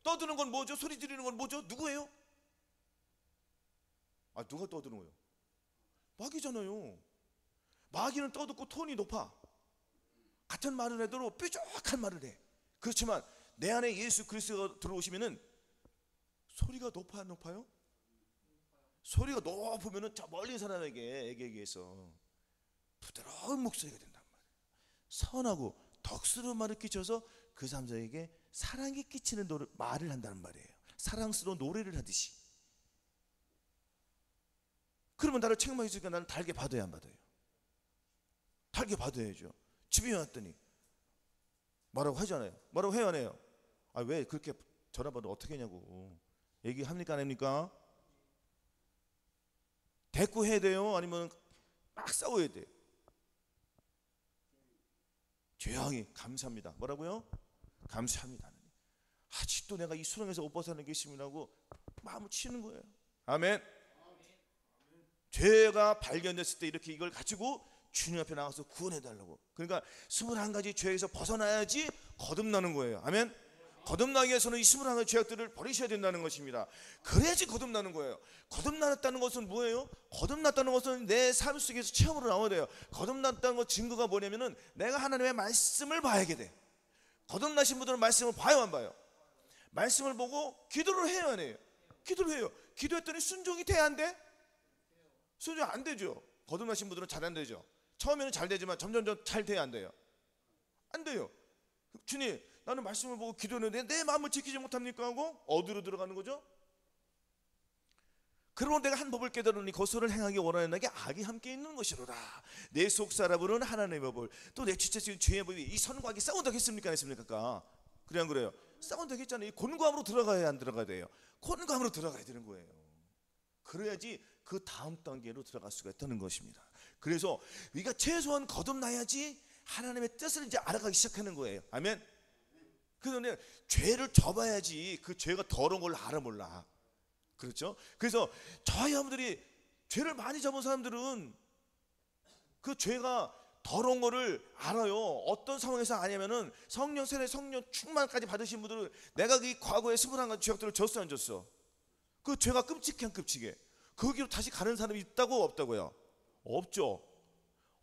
A: 떠드는 건 뭐죠? 소리 지르는 건 뭐죠? 누구예요? 누가 떠드는 거예요? 마귀잖아요. 마귀는 떠듣고 톤이 높아. 같은 말을 해도 뾰족한 말을 해. 그렇지만 내 안에 예수 그리스도가 들어오시면은 소리가 높아 안 높아요? 소리가 높으면은 저 멀리 사람에게 얘기해서 부드러운 목소리가 된단 말이에요. 선하고 덕스러운 말을 끼쳐서 그 사람에게 사랑이 끼치는 말을 한다는 말이에요. 사랑스러운 노래를 하듯이. 그러면 나를 책망해 주니까 나는 달게 받아야 안 받아요? 달게 받아야죠. 집에 왔더니 뭐라고 하잖아요. 뭐라고 해요, 안 해요? 왜 그렇게 전화 받아 어떻게 하냐고 얘기합니까, 안 합니까? 대꾸해야 돼요? 아니면 막 싸워야 돼요? 조용히 감사합니다. 뭐라고요? 감사합니다. 아직도 내가 이 수렁에서 못 벗어나는 게 있음이라고 마음을 치는 거예요. 아멘. 죄가 발견됐을 때 이렇게 이걸 가지고 주님 앞에 나가서 구원해달라고. 그러니까 21가지 죄에서 벗어나야지 거듭나는 거예요. 아멘. 거듭나기 위해서는 이 21가지 죄악들을 버리셔야 된다는 것입니다. 그래야지 거듭나는 거예요. 거듭났다는 것은 뭐예요? 거듭났다는 것은 내 삶 속에서 체험으로 나와야 돼요. 거듭났다는 것 증거가 뭐냐면은 내가 하나님의 말씀을 봐야게 돼. 거듭나신 분들은 말씀을 봐요, 안 봐요? 말씀을 보고 기도를 해요, 안 해요? 기도를 해요. 기도했더니 순종이 돼, 안 돼? 순종 안 되죠. 거듭나신 분들은 잘 안 되죠. 처음에는 잘 되지만 점점 잘 돼야 안 돼요? 안 돼요. 주님, 나는 말씀을 보고 기도했는데 내 마음을 지키지 못합니까? 하고 어디로 들어가는 거죠? 그러므로 내가 한 법을 깨달으니 거스를 행하기 원하는 나에게 악이 함께 있는 것이로라. 내 속 살아보는 하나님의 법을 또 내 지체적인 죄의 법이 이 선과 악이 싸운다고 했습니까, 안 했습니까? 그래 안 그래요? 싸운다고 했잖아요. 이 곤고함으로 들어가야 안 들어가야 돼요? 곤고함으로 들어가야 되는 거예요. 그래야지 그 다음 단계로 들어갈 수가 있다는 것입니다. 그래서 우리가 최소한 거듭나야지 하나님의 뜻을 이제 알아가기 시작하는 거예요. 아멘. 그래서 죄를 접어야지 그 죄가 더러운 걸 알아 몰라. 그렇죠? 그래서 저희 여러분들이 죄를 많이 접은 사람들은 그 죄가 더러운 거를 알아요. 어떤 상황에서 아냐면은 성령 세례, 성령 충만까지 받으신 분들은 내가 그 과거에 21가지 죄악들을 졌어, 안 졌어? 그 죄가 끔찍해, 안 끔찍해? 거기로 다시 가는 사람이 있다고 없다고요? 없죠.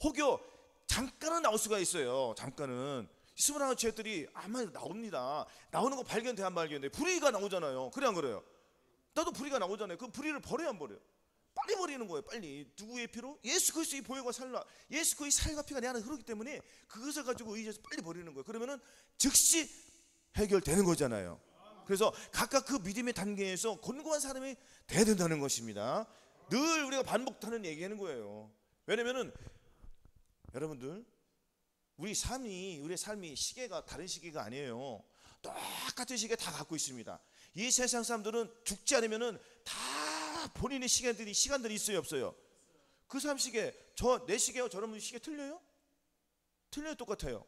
A: 혹여 잠깐은 나올 수가 있어요. 잠깐은 21가지 죄들이 아마 나옵니다. 나오는 거 발견돼, 안 발견돼? 불의가 나오잖아요. 그래 안 그래요? 나도 불의가 나오잖아요. 그 불의를 버려야 안 버려요? 빨리 버리는 거예요. 빨리. 누구의 피로? 예수 그리스도의 보혈과 살라, 예수 그의 살과 피가 내 안에 흐르기 때문에 그것을 가지고 의지해서 빨리 버리는 거예요. 그러면은 즉시 해결되는 거잖아요. 그래서 각각 그 믿음의 단계에서 곤고한 사람이 돼야 된다는 것입니다. 늘 우리가 반복하는 얘기하는 거예요. 왜냐면은 여러분들, 우리의 삶이 시계가 다른 시계가 아니에요. 똑같은 시계 다 갖고 있습니다. 이 세상 사람들은 죽지 않으면은 다 본인의 시간들이 있어요, 없어요? 그 사람 시계, 내 시계와 저런 시계 틀려요? 틀려요, 똑같아요?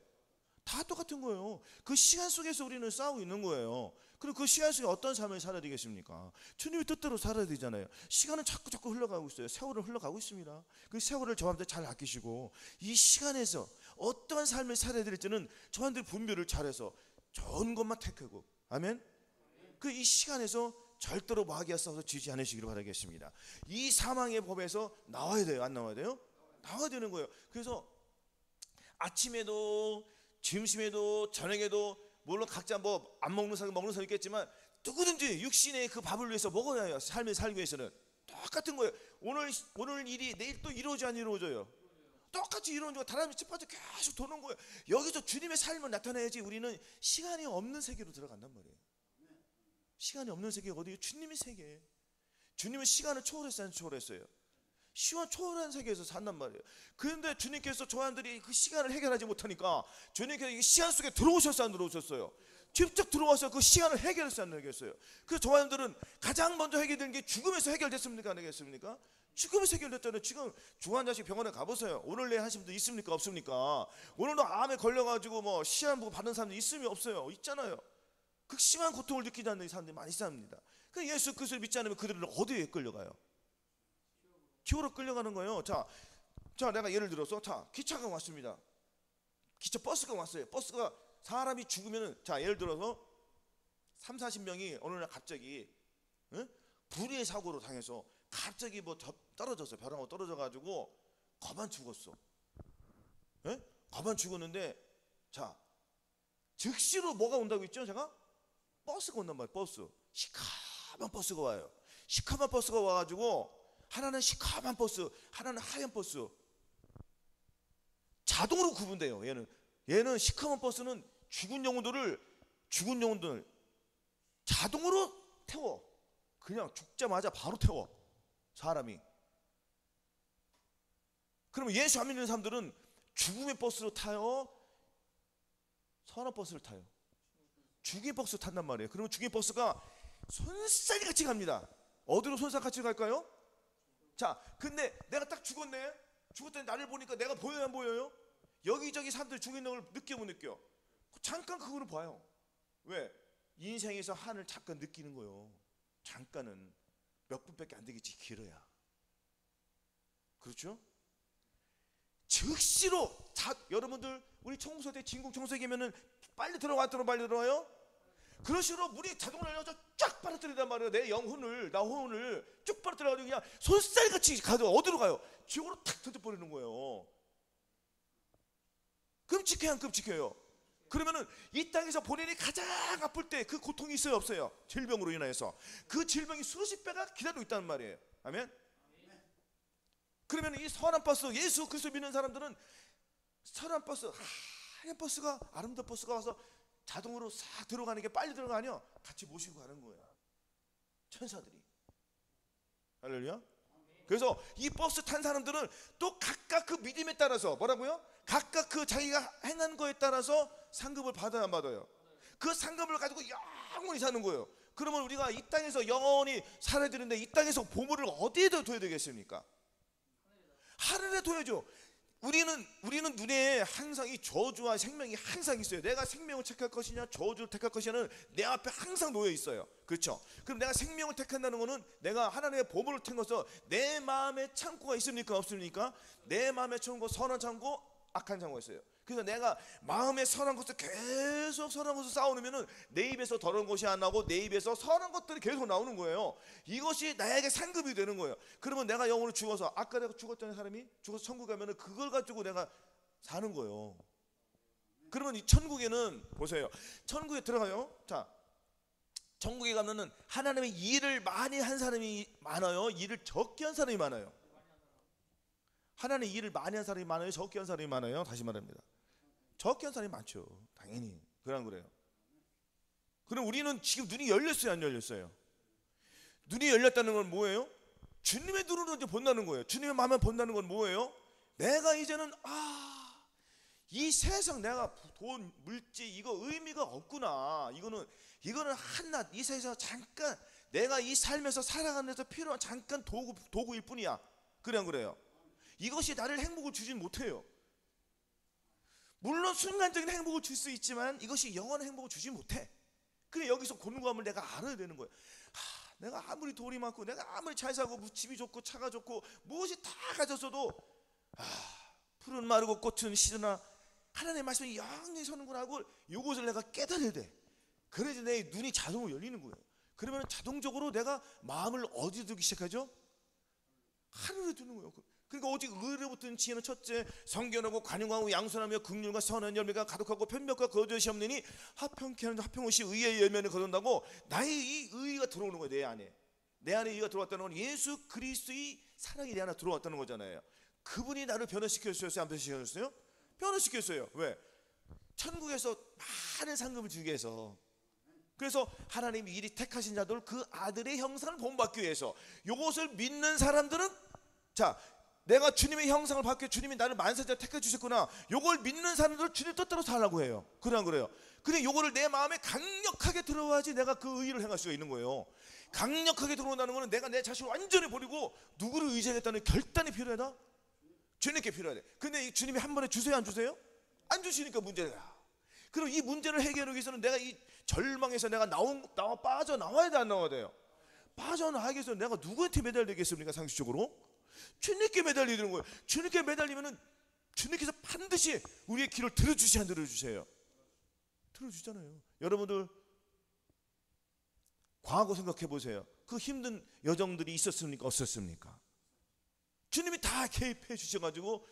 A: 다 똑같은 거예요. 그 시간 속에서 우리는 싸우고 있는 거예요. 그리고 그 시간 속에 어떤 삶을 살아야 되겠습니까? 주님의 뜻대로 살아야 되잖아요. 시간은 자꾸 흘러가고 있어요. 세월은 흘러가고 있습니다. 그 세월을 저한테 잘 아끼시고 이 시간에서 어떠한 삶을 살아야 될지는 저한테 분별을 잘해서 좋은 것만 택하고, 아멘? 그 이 시간에서 절대로 마귀와 싸워서 지지 않으시기를 바라겠습니다. 이 사망의 법에서 나와야 돼요, 안 나와야 돼요? 나와야 되는 거예요. 그래서 아침에도 점심에도 저녁에도 물론 각자 뭐 안 먹는 사람 먹는 사람 있겠지만 누구든지 육신의 그 밥을 위해서 먹어야 해요. 삶을 살기 위해서는 똑같은 거예요. 오늘 일이 내일 또 이루어져 안 이루어져요? 똑같이 이루어진 거 다른 밑에 빠져 계속 도는 거예요. 여기서 주님의 삶을 나타내야지. 우리는 시간이 없는 세계로 들어간단 말이에요. 시간이 없는 세계가 어디예요? 주님의 세계. 주님은 시간을 초월했어요, 안 초월했어요? 시간 초월한 세계에서 산단 말이에요. 그런데 주님께서 저 사람들이 그 시간을 해결하지 못하니까 주님께서 이 시간 속에 들어오셨어요, 안 들어오셨어요? 직접 들어와서 그 시간을 해결했어요, 안 해결했어요? 그래서 저 사람들은 가장 먼저 해결된 게 죽음에서 해결됐습니까, 안 해결됐습니까? 죽음에서 해결됐잖아요. 지금 중환 자식 병원에 가보세요. 오늘 내일 하신 분들 있습니까, 없습니까? 오늘도 암에 걸려가지고 뭐 시한 보고 받는 사람들 있으면 없어요? 있잖아요. 극심한 고통을 느끼지 않는 사람들이 많이 있습니다. 그 예수 그리스도를 믿지 않으면 그들은 어디에 끌려가요? 지옥으로 끌려가는 거예요. 자, 내가 예를 들어서, 기차가 왔습니다. 버스가 왔어요. 버스가 사람이 죽으면은, 예를 들어서 30-40명이 어느 날 갑자기 불의의 사고로 당해서 갑자기 뭐 떨어졌어. 벼랑으로 떨어져가지고 거반 죽었어. 거반 죽었는데, 즉시로 뭐가 온다고 했죠? 제가 버스가 온단 말이에요. 버스. 시커먼 버스가 와요. 시커먼 버스가 와가지고 하나는 시커먼 버스, 하나는 하얀 버스. 자동으로 구분돼요. 얘는 시커먼 버스는 죽은 영혼들 자동으로 태워. 그냥 죽자마자 바로 태워, 사람이. 그러면 예수 안 믿는 사람들은 죽음의 버스로 타요, 선한 버스를 타요? 죽음의 버스 탄단 말이에요. 그러면 죽음의 버스가 손살같이 갑니다. 어디로 손살같이 갈까요? 근데 내가 딱 죽었더니 나를 보니까 내가 보여요, 안 보여요? 여기저기 사람들 죽은 걸 느껴 못 느껴? 잠깐 그거를 봐요. 왜? 인생에서 한을 잠깐 느끼는 거예요. 잠깐은 몇 분밖에 안 되겠지, 길어야. 그렇죠? 즉시로 여러분들 우리 청소 때 진공 청소기면은 빨리 들어와요? 그런 식으로 물이 자동으로 열려서 쫙 빨아들인단 말이에요. 내 영혼을, 나 혼을 쭉 빨아들여가지고 그냥 손살같이 가도 어디로 가요? 지옥으로 탁 던져버리는 거예요. 끔찍해요, 안 끔찍해요? 그러면은 이 땅에서 본인이 가장 아플 때 그 고통이 있어요, 없어요? 질병으로 인해서 그 질병이 수십 배가 기다리고 있다는 말이에요. 아멘? 그러면 이 선한 버스, 예수 그리스도 믿는 사람들은 선한 버스, 하얀 버스가, 아름다운 버스가 와서 자동으로 싹 들어가는 게 빨리 들어가냐? 같이 모시고 가는 거예요, 천사들이. 할렐루야. 그래서 이 버스 탄 사람들은 또 각각 그 믿음에 따라서 뭐라고요? 각각 그 자기가 행한 거에 따라서 상급을 받아야 안 받아요? 그 상급을 가지고 영원히 사는 거예요. 그러면 우리가 이 땅에서 영원히 살아야 되는데 이 땅에서 보물을 어디에 둬야 되겠습니까? 하늘에 둬야죠. 우리는 눈에 항상 이 저주와 생명이 항상 있어요. 내가 생명을 택할 것이냐 저주를 택할 것이냐는 내 앞에 항상 놓여 있어요. 그렇죠? 그럼 내가 생명을 택한다는 것은 내가 하나님의 보물을 택해서 내 마음에 창고가 있습니까, 없습니까? 내 마음에 창고, 선한 창고, 악한 창고가 있어요. 그래서 내가 마음에 선한 것을 계속 선한 것을 쌓아놓으면은 내 입에서 더러운 것이 안 나오고 내 입에서 선한 것들이 계속 나오는 거예요. 이것이 나에게 상급이 되는 거예요. 그러면 내가 영으로 죽어서, 아까 내가 죽었던 사람이 죽어서 천국 가면은 그걸 가지고 내가 사는 거예요. 그러면 이 천국에는 보세요. 천국에 들어가요. 천국에 가면은 하나님의 일을 많이 한 사람이 많아요? 일을 적게 한 사람이 많아요? 하나님의 일을 많이 한 사람이 많아요? 적게 한 사람이 많아요? 다시 말합니다. 적게 한 사람이 많죠. 당연히 그래요. 그럼 우리는 지금 눈이 열렸어요, 안 열렸어요? 눈이 열렸다는 건 뭐예요? 주님의 눈으로 이제 본다는 거예요. 주님의 마음에 본다는 건 뭐예요? 내가 이제는 이 세상, 내가 돈, 물질 이거 의미가 없구나. 이거는 한낱 이 세상 잠깐 내가 이 삶에서 살아가는 데서 필요한 잠깐 도구일 뿐이야. 그래 안 그래요? 이것이 나를 행복을 주진 못해요. 물론 순간적인 행복을 줄 수 있지만 이것이 영원한 행복을 주지 못해. 그래 여기서 곤고함을 내가 알아야 되는 거예요. 내가 아무리 돈이 많고 내가 아무리 잘 사고 집이 좋고 차가 좋고 무엇이 다 가졌어도 풀은 마르고 꽃은 시드나 하나님의 말씀이 영원히 서는구나 하고 이것을 내가 깨달아야 돼. 그래야지 내 눈이 자동으로 열리는 거예요. 그러면 자동적으로 내가 마음을 어디에 두기 시작하죠? 하늘에 두는 거예요. 그러니까 오직 의를 붙든 지혜는 첫째, 성견하고 관용하고 양선하며 긍휼과 선한 열매가 가득하고 편명과 거짓이 없느니 화평케 하는 화평없이 의의 열매를 거둔다고 나의 이 의가 들어오는 거예요. 내 안에 의가 들어왔다는 건 예수 그리스도의 사랑이 내 안에 들어왔다는 거잖아요. 그분이 나를 변화시켰어요? 안 변화시켰어요? 변화시켰어요. 왜? 천국에서 많은 상급을 주기 위해서. 그래서 하나님이 이리 택하신 자들 그 아들의 형상을 본받기 위해서 이것을 믿는 사람들은 자 내가 주님의 형상을 받기 위해 주님이 나를 만세자 택해 주셨구나. 요걸 믿는 사람들은 주님 뜻대로 살라고 해요. 그래 안 그래요? 근데 요거를 내 마음에 강력하게 들어와야지 내가 그 의를 행할 수가 있는 거예요. 강력하게 들어온다는 거는 내가 내 자신을 완전히 버리고 누구를 의지하겠다는 결단이 필요하다. 주님께 필요하대. 근데 이 주님이 한 번에 주세요 안 주세요? 안 주시니까 문제야. 그럼 이 문제를 해결하기 위해서는 내가 이 절망에서 내가 빠져나와야 돼 안 나와야 돼요? 빠져나가기 위해서 내가 누구한테 매달리겠습니까? 상식적으로 주님께 매달리야 되는 거예요. 주님께 매달리면은 주님께서 반드시 우리의 길을 들어주시 안 들어주세요? 들어주잖아요. 여러분들 과거 생각해 보세요. 그 힘든 여정들이 있었습니까? 없었습니까? 주님이 다 개입해 주셔가지고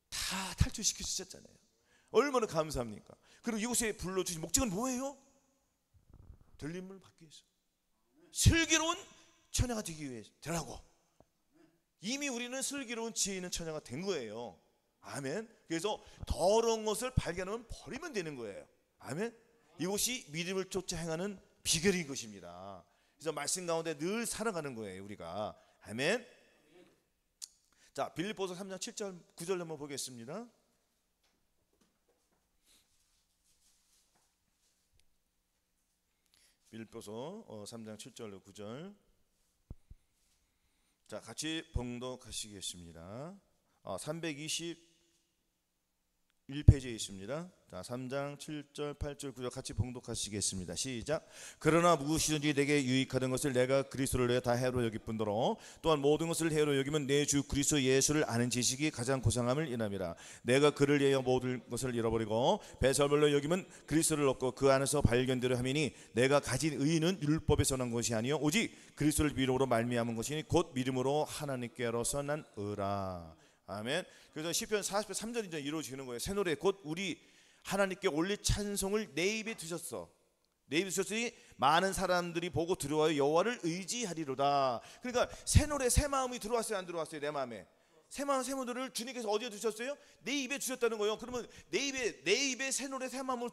A: 다 탈출시켜 주셨잖아요. 얼마나 감사합니까? 그리고 이곳에 불러주신 목적은 뭐예요? 들림을 받기 위해서, 슬기로운 처녀가 되기 위해서 되라고. 이미 우리는 슬기로운 지혜 있는 처녀가 된 거예요. 아멘. 그래서 더러운 것을 발견하면 버리면 되는 거예요. 아멘. 이것이 믿음을 쫓아 행하는 비결인 것입니다. 그래서 말씀 가운데 늘 살아가는 거예요 우리가. 아멘. 자, 빌립보서 3장 7절 9절 한번 보겠습니다. 빌립보서 3장 7절 9절. 자, 같이 봉독하시겠습니다. 321페이지에 있습니다. 자, 3장 7절 8절 9절 같이 봉독하시겠습니다. 시작. 그러나 무엇이든지 내게 유익하던 것을 내가 그리스도를 위해 다 해로 여길 뿐더러 또한 모든 것을 해로 여기면 내 주 그리스도 예수를 아는 지식이 가장 고상함을 인함이라. 내가 그를 위하여 모든 것을 잃어버리고 배설물로 여기면 그리스도를 얻고 그 안에서 발견되려 함이니 내가 가진 의는 율법에서 난 것이 아니요 오직 그리스도를 믿음으로 말미암은 것이니 곧 믿음으로 하나님께로서 난 의라. 아멘. 그래서 시편 40편 3절이 이제 이루어지는 거예요. 새 노래 곧 우리 하나님께 올릴 찬송을 내 입에 두셨어. 내 입에 두셨으니 많은 사람들이 보고 들어와요 여호와를 의지하리로다. 그러니까 새 노래 새 마음이 들어왔어요 안 들어왔어요? 내 마음에 새 마음 새 모드를 주님께서 어디에 두셨어요? 내 입에 주셨다는 거예요. 그러면 내 입에 새 노래 새 마음을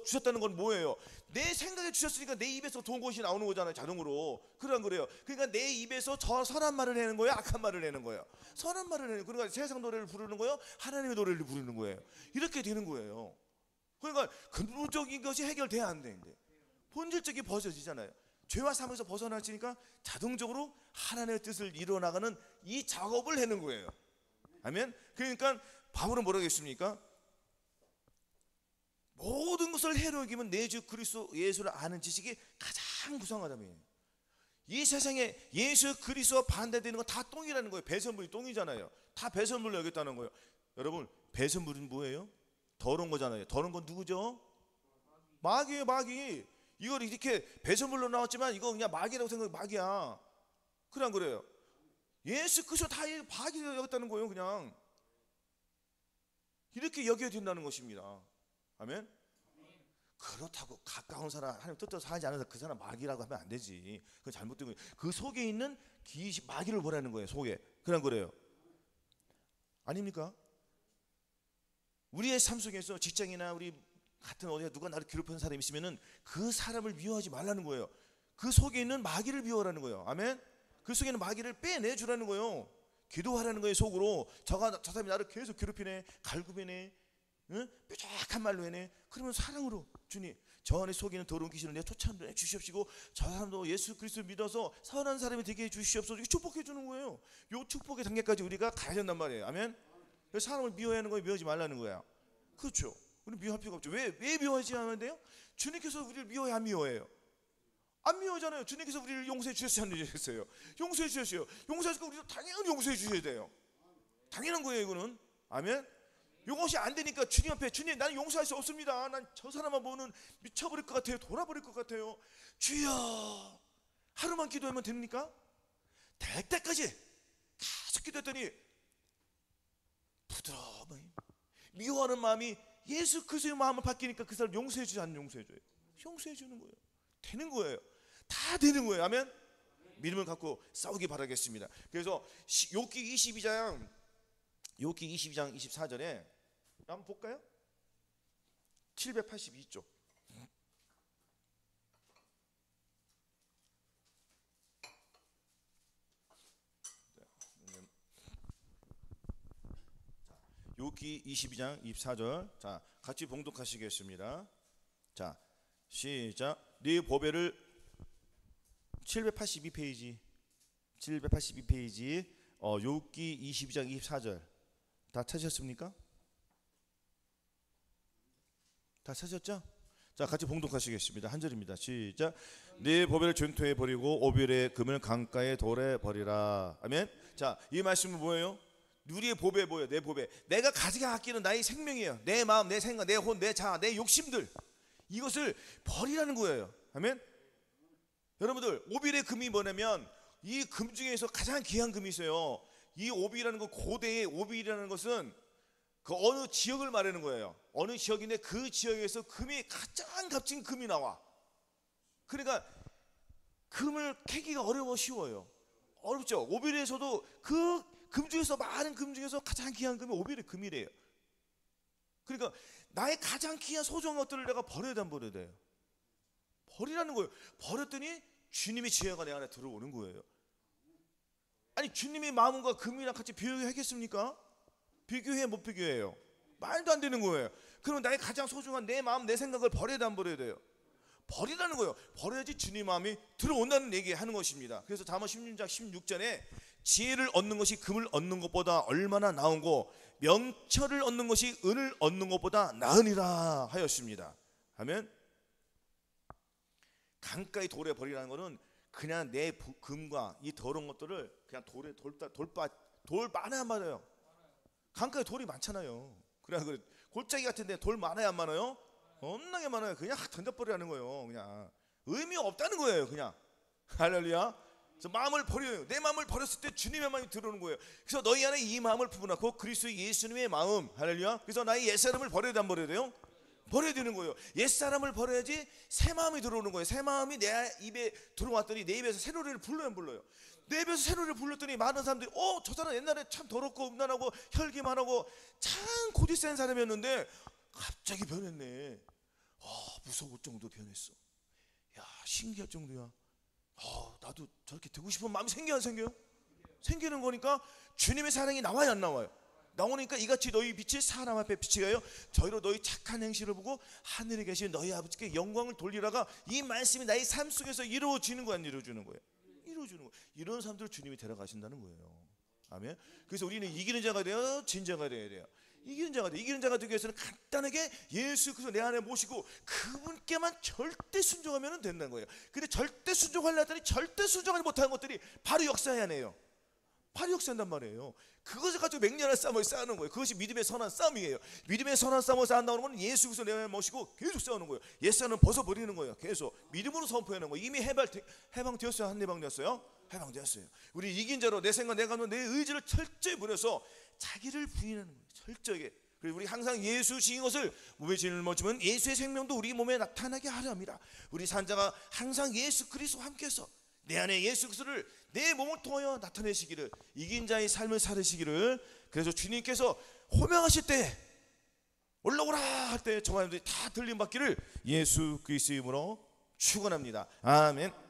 A: 주셨다는 건 뭐예요? 내 생각에 주셨으니까 내 입에서 좋은 것이 나오는 거잖아요 자동으로. 그래 안 그래요? 그러니까 내 입에서 저 선한 말을 내는 거예요? 악한 말을 내는 거예요? 선한 말을 내는 거예요. 그러니까 세상 노래를 부르는 거예요? 하나님의 노래를 부르는 거예요. 이렇게 되는 거예요. 그러니까 근본적인 것이 해결돼야 안 되는데 본질적이 벗어지잖아요. 죄와 사망에서 벗어나시니까 자동적으로 하나님의 뜻을 이뤄나가는 이 작업을 하는 거예요. 아멘. 그러니까 바울은 뭐라고 했습니까? 모든 것을 해로 여기면 내 주 그리스도 예수를 아는 지식이 가장 구성하다며. 이 세상에 예수 그리스도와 반대되는 건 다 똥이라는 거예요. 배설물이 똥이잖아요. 다 배설물로 여겼다는 거예요. 여러분 배설물은 뭐예요? 더러운 거잖아요. 더러운 건 누구죠? 마귀예요. 마귀. 이걸 이렇게 배설물로 나왔지만 이거 그냥 마귀라고 생각해. 마귀야. 그래 안 그래요? 예수 그리스도 다 마귀로 여겼다는 거예요. 그냥 이렇게 여겨야 된다는 것입니다. 아멘. 그렇다고 가까운 사람 하나님 뜻대로 하지 않아서 그 사람 마귀라고 하면 안 되지. 그건 잘못된 거예요. 그 속에 있는 마귀를 보라는 거예요. 속에. 그런 거래요. 아닙니까? 우리의 삶 속에서 직장이나 우리 같은 어디에 누가 나를 괴롭히는 사람이 있으면은 그 사람을 미워하지 말라는 거예요. 그 속에 있는 마귀를 미워하라는 거예요. 아멘. 그 속에 있는 마귀를 빼내주라는 거예요. 기도하라는 거예요. 속으로 저 사람이 나를 계속 괴롭히네, 갈구매네, 응? 뾰족한 말로 해네. 그러면 사랑으로 주님, 저 안에 속에 있는 더러운 귀신을 내 쫓아내 주시옵시고 저 사람도 예수 그리스도를 믿어서 선한 사람이 되게 해 주시옵소서. 축복해 주는 거예요. 요 축복의 단계까지 우리가 가야 된단 말이에요. 아멘. 사람을 미워하는 거예요. 미워하지 말라는 거야. 그렇죠. 우리 미워할 필요가 없죠. 왜 미워하지 않으면 돼요? 주님께서 우리를 미워해 안 미워해요? 안 미워하잖아요. 주님께서 우리를 용서해 주셨어요, 안 주셨어요? 용서해 주셨어요. 용서하시니까 우리도 당연히 용서해 주셔야 돼요. 당연한 거예요, 이거는. 아멘. 이것이 안 되니까 주님 앞에, 주님 나는 용서할 수 없습니다. 난 저 사람만 보면 미쳐버릴 것 같아요. 돌아버릴 것 같아요. 주여, 하루만 기도하면 됩니까? 될 때까지 계속 기도했더니 부드러워 미워하는 마음이 예수 그리스도의 마음을 바뀌니까 그 사람 용서해 주지 않는 용서해 줘요. 용서해 주는 거예요. 되는 거예요. 다 되는 거예요. 아멘. 믿음을 갖고 싸우기 바라겠습니다. 그래서 욥기 22장 24절에 한번 볼까요? 782쪽. 욥기 22장 24절. 자, 같이 봉독하시겠습니다. 자, 시작. 네 보배를 782페이지 욥기 22장 24절 다 찾으셨습니까? 다 찾으셨죠? 자, 같이 봉독하시겠습니다. 한 절입니다. 시작. 네 보배를 전토에 버리고 오빌의 금을 강가에 돌에 버리라. 아멘. 자, 이 말씀은 뭐예요? 우리의 보배 뭐예요? 내 보배. 내가 가지가 아끼는 나의 생명이에요. 내 마음, 내 생각, 내 혼, 내 자아, 내 욕심들, 이것을 버리라는 거예요. 아멘. 여러분들, 오빌의 금이 뭐냐면 이 금 중에서 가장 귀한 금이 있어요. 이 오빌이라는 거, 고대의 오빌이라는 것은 그 어느 지역을 말하는 거예요. 어느 지역인데 그 지역에서 금이 가장 값진 금이 나와. 그러니까 금을 캐기가 쉬워요. 어렵죠. 오빌에서도 그 금 중에서, 많은 금 중에서 가장 귀한 금이 오빌의 금이래요. 그러니까 나의 가장 귀한 소중한 것들을 내가 버려야 돼, 안 버려야 돼요? 버리라는 거예요. 버렸더니 주님의 지혜가 내 안에 들어오는 거예요. 아니, 주님의 마음과 금이랑 같이 비교하겠습니까? 비교해, 못 비교해요? 말도 안 되는 거예요. 그럼 나의 가장 소중한 내 마음, 내 생각을 버려야 돼, 안 버려야 돼요? 버리라는 거예요. 버려야지 주님 마음이 들어온다는 얘기하는 것입니다. 그래서 잠언 16장 16절에 지혜를 얻는 것이 금을 얻는 것보다 얼마나 나은고 명철을 얻는 것이 은을 얻는 것보다 나으니라 하였습니다. 아멘. 강가의 돌에 버리라는 것은 그냥 내 금과 이 더러운 것들을 그냥 돌 많아야 많아요. 강가에 돌이 많잖아요. 그래 골짜기 같은데 돌 많아야 안 많아요? 엄청나게 많아요. 그냥 던져버리라는 거예요. 그냥 의미 없다는 거예요. 그냥 할렐루야. 그래서 마음을 버려요. 내 마음을 버렸을 때 주님의 마음이 들어오는 거예요. 그래서 너희 안에 이 마음을 품어놓고 그리스도 예수님의 마음, 할렐루야. 그래서 나의 옛사람을 버려야 돼, 안 버려야 돼요? 버려야 되는 거예요. 옛사람을 버려야지 새 마음이 들어오는 거예요. 새 마음이 내 입에 들어왔더니 내 입에서 새 노래를 불러요, 안 불러요? 내 입에서 새 노래를 불렀더니 많은 사람들이 저 사람 옛날에 참 더럽고 음란하고 혈기만 하고 참 고집 센 사람이었는데 갑자기 변했네. 무서울 정도 변했어. 야, 신기할 정도야. 나도 저렇게 되고 싶은 마음이 생겨요, 안 생겨요? 생기는 거니까 주님의 사랑이 나와요, 안 나와요? 나오니까 이같이 너희 빛이 사람 앞에 빛이 가요. 저희로 너희 착한 행실을 보고 하늘에 계신 너희 아버지께 영광을 돌리라가 이 말씀이 나의 삶 속에서 이루어지는 거야, 안 이루어지는 거예요? 이루어지는 거예요. 이런 사람들을 주님이 데려가신다는 거예요. 아멘. 그래서 우리는 이기는 자가 돼요, 진 자가 돼야 돼요. 이기는 자가 돼. 이기는 자가 되기 위해서는 간단하게 예수 그리스도 내 안에 모시고 그분께만 절대 순종하면 된다는 거예요. 근데 절대 순종하려 했더니 절대 순종하지 못하는 것들이 바로 역사해야 해요. 바로 역사한단 말이에요. 그것을 가지고 맹렬한 싸움을 싸우는 거예요. 그것이 믿음의 선한 싸움이에요. 믿음의 선한 싸움을 싸운다는 건 예수 그리스도 내 안에 모시고 계속 싸우는 거예요. 옛사람은 벗어버리는 거예요. 계속 믿음으로 선포하는 거예요. 이미 해방되었어요? 안 해방되었어요? 해방되었어요. 우리 이긴 자로 내 생각, 내 감정, 내 의지를 철저히 버려서 자기를 부인하는 거예요. 철저하게 그래서 우리 항상 예수 지은 것을 몸에 짊어지면 예수의 생명도 우리 몸에 나타나게 하려 합니다. 우리 산자가 항상 예수 그리스도와 함께해서 내 안에 예수 그리스도를 내 몸을 통하여 나타내시기를, 이긴 자의 삶을 살으시기를, 그래서 주님께서 호명하실 때, 올라오라 할 때 저와 여러분들이 다 들림받기를 예수 그리스도의 이름으로 축원합니다. 아멘.